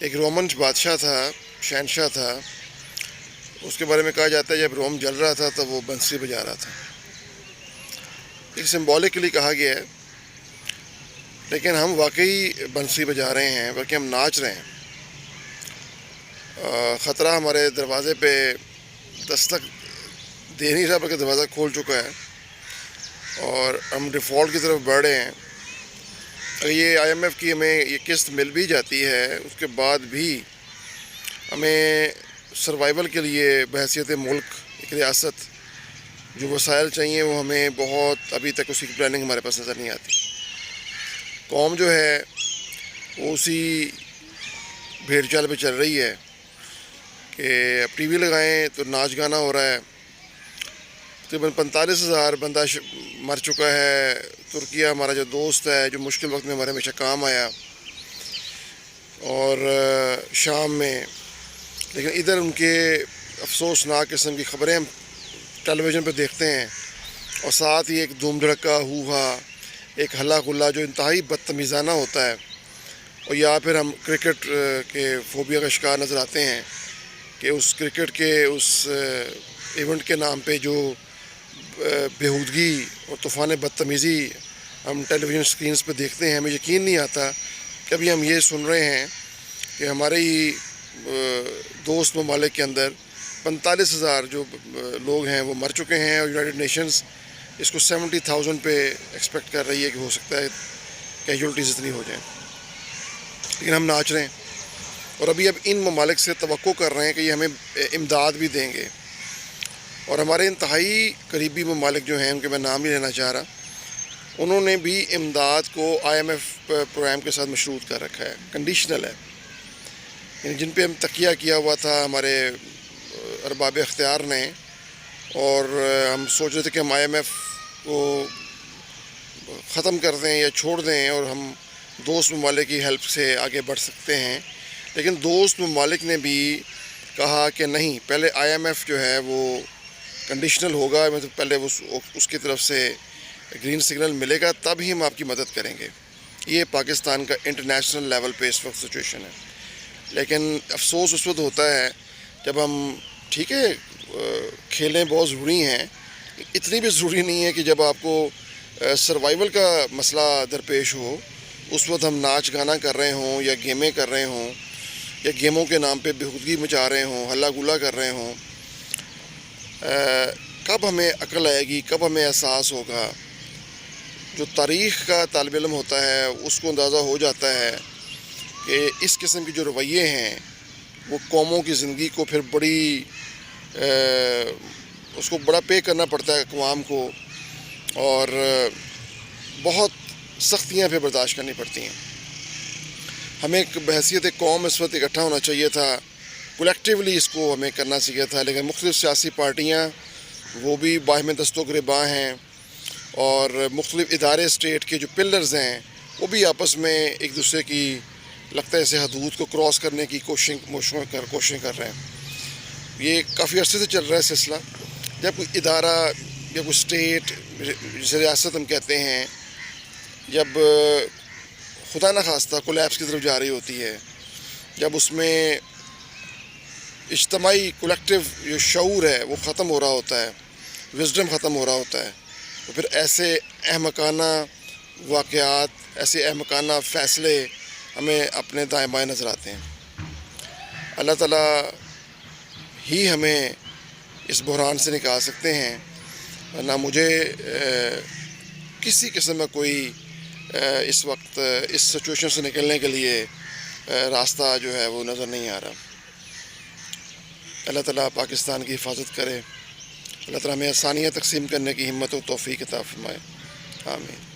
ایک رومن بادشاہ تھا، شہنشاہ تھا، اس کے بارے میں کہا جاتا ہے جب روم جل رہا تھا تو وہ بنسی بجا رہا تھا. ایک سمبولکلی کہا گیا ہے، لیکن ہم واقعی بنسی بجا رہے ہیں بلکہ ہم ناچ رہے ہیں. خطرہ ہمارے دروازے پہ دستک دے نہیں رہا بلکہ دروازہ کھول چکا ہے اور ہم ڈیفالٹ کی طرف بڑھ رہے ہیں. اگر یہ IMF کی ہمیں یہ قسط مل بھی جاتی ہے، اس کے بعد بھی ہمیں سروائیول کے لیے بحیثیت ملک ایک ریاست جو وسائل چاہیے وہ ہمیں بہت ابھی تک اس کی پلاننگ ہمارے پاس نظر نہیں آتی. قوم جو ہے وہ اسی بھیڑ چال پہ چل رہی ہے کہ اب ٹی وی لگائیں تو ناچ گانا ہو رہا ہے. تقریباً 45,000 بندہ مر چکا ہے. ترکیہ ہمارا جو دوست ہے، جو مشکل وقت میں ہمارے ہمیشہ کام آیا، اور شام میں، لیکن ادھر ان کے افسوسناک قسم کی خبریں ہم ٹیلی ویژن پہ دیکھتے ہیں، اور ساتھ ہی ایک دھوم دھڑکا ہوا، ایک ہلا گلا جو انتہائی بدتمیزانہ ہوتا ہے. اور یا پھر ہم کرکٹ کے فوبیا کا شکار نظر آتے ہیں کہ اس کرکٹ کے اس ایونٹ کے نام پہ جو بےہودگی اور طوفان بدتمیزی ہم ٹیلی ویژن اسکرینز پہ دیکھتے ہیں، ہمیں یقین نہیں آتا کہ ابھی ہم یہ سن رہے ہیں کہ ہمارے ہی دوست ممالک کے اندر 45,000 جو لوگ ہیں وہ مر چکے ہیں، اور یونائٹڈ نیشنز اس کو 70,000 پہ ایکسپیکٹ کر رہی ہے کہ ہو سکتا ہے کیجولٹیز اتنی ہو جائیں. لیکن ہم ناچ رہے ہیں، اور اب ان ممالک سے توقع کر رہے ہیں کہ یہ ہمیں امداد بھی دیں گے. اور ہمارے انتہائی قریبی ممالک جو ہیں، ان کے میں نام نہیں لینا چاہ رہا، انہوں نے بھی امداد کو IMF پروگرام کے ساتھ مشروط کر رکھا ہے، کنڈیشنل ہے. یعنی جن پہ ہم تکیہ کیا ہوا تھا ہمارے ارباب اختیار نے، اور ہم سوچ رہے تھے کہ ہم IMF کو ختم کر دیں یا چھوڑ دیں اور ہم دوست ممالک کی ہیلپ سے آگے بڑھ سکتے ہیں. لیکن دوست ممالک نے بھی کہا کہ نہیں، پہلے IMF جو ہے وہ کنڈیشنل ہوگا، مطلب پہلے اس کی طرف سے گرین سگنل ملے گا تب ہی ہم آپ کی مدد کریں گے. یہ پاکستان کا انٹرنیشنل لیول پہ اس وقت سچویشن ہے. لیکن افسوس اس وقت ہوتا ہے جب ہم، ٹھیک ہے کھیلیں بہت ضروری ہیں، اتنی بھی ضروری نہیں ہے کہ جب آپ کو سروائیول کا مسئلہ درپیش ہو اس وقت ہم ناچ گانا کر رہے ہوں یا گیمیں کر رہے ہوں یا گیموں کے نام پہ بےہودگی مچا رہے ہوں، ہلا گلا کر رہے ہوں. کب ہمیں عقل آئے گی، کب ہمیں احساس ہوگا؟ جو تاریخ کا طالب علم ہوتا ہے اس کو اندازہ ہو جاتا ہے کہ اس قسم کے جو رویے ہیں وہ قوموں کی زندگی کو پھر اس کو بڑا پے کرنا پڑتا ہے اقوام کو، اور بہت سختیاں پھر برداشت کرنی پڑتی ہیں. ہمیں ایک بحیثیت قوم اس وقت اکٹھا ہونا چاہیے تھا، کولیکٹیولی اس کو ہمیں کرنا چاہیے تھا، لیکن مختلف سیاسی پارٹیاں وہ بھی باہم دست و گریباں ہیں، اور مختلف ادارے اسٹیٹ کے جو پلرز ہیں وہ بھی آپس میں ایک دوسرے کی لگتا ہے اسے حدود کو کراس کرنے کی کوششیں کر رہے ہیں. یہ کافی عرصے سے چل رہا ہے سلسلہ. جب کوئی ادارہ یا کوئی اسٹیٹ، جسے ریاست ہم کہتے ہیں، جب خدا نخواستہ کولیپس کی طرف جا رہی ہوتی ہے، جب اس میں اجتماعی کولیکٹیو جو شعور ہے وہ ختم ہو رہا ہوتا ہے، وزڈم ختم ہو رہا ہوتا ہے، تو پھر ایسے احمقانہ واقعات، ایسے احمقانہ فیصلے ہمیں اپنے دائیں بائیں نظر آتے ہیں. اللہ تعالیٰ ہی ہمیں اس بحران سے نکال سکتے ہیں، ورنہ مجھے کسی قسم کا کوئی اس وقت اس سچویشن سے نکلنے کے لیے راستہ جو ہے وہ نظر نہیں آ رہا. اللہ تعالیٰ پاکستان کی حفاظت کرے. اللہ تعالیٰ ہمیں آسانیاں تقسیم کرنے کی ہمت و توفیق عطا فرمائے. آمین.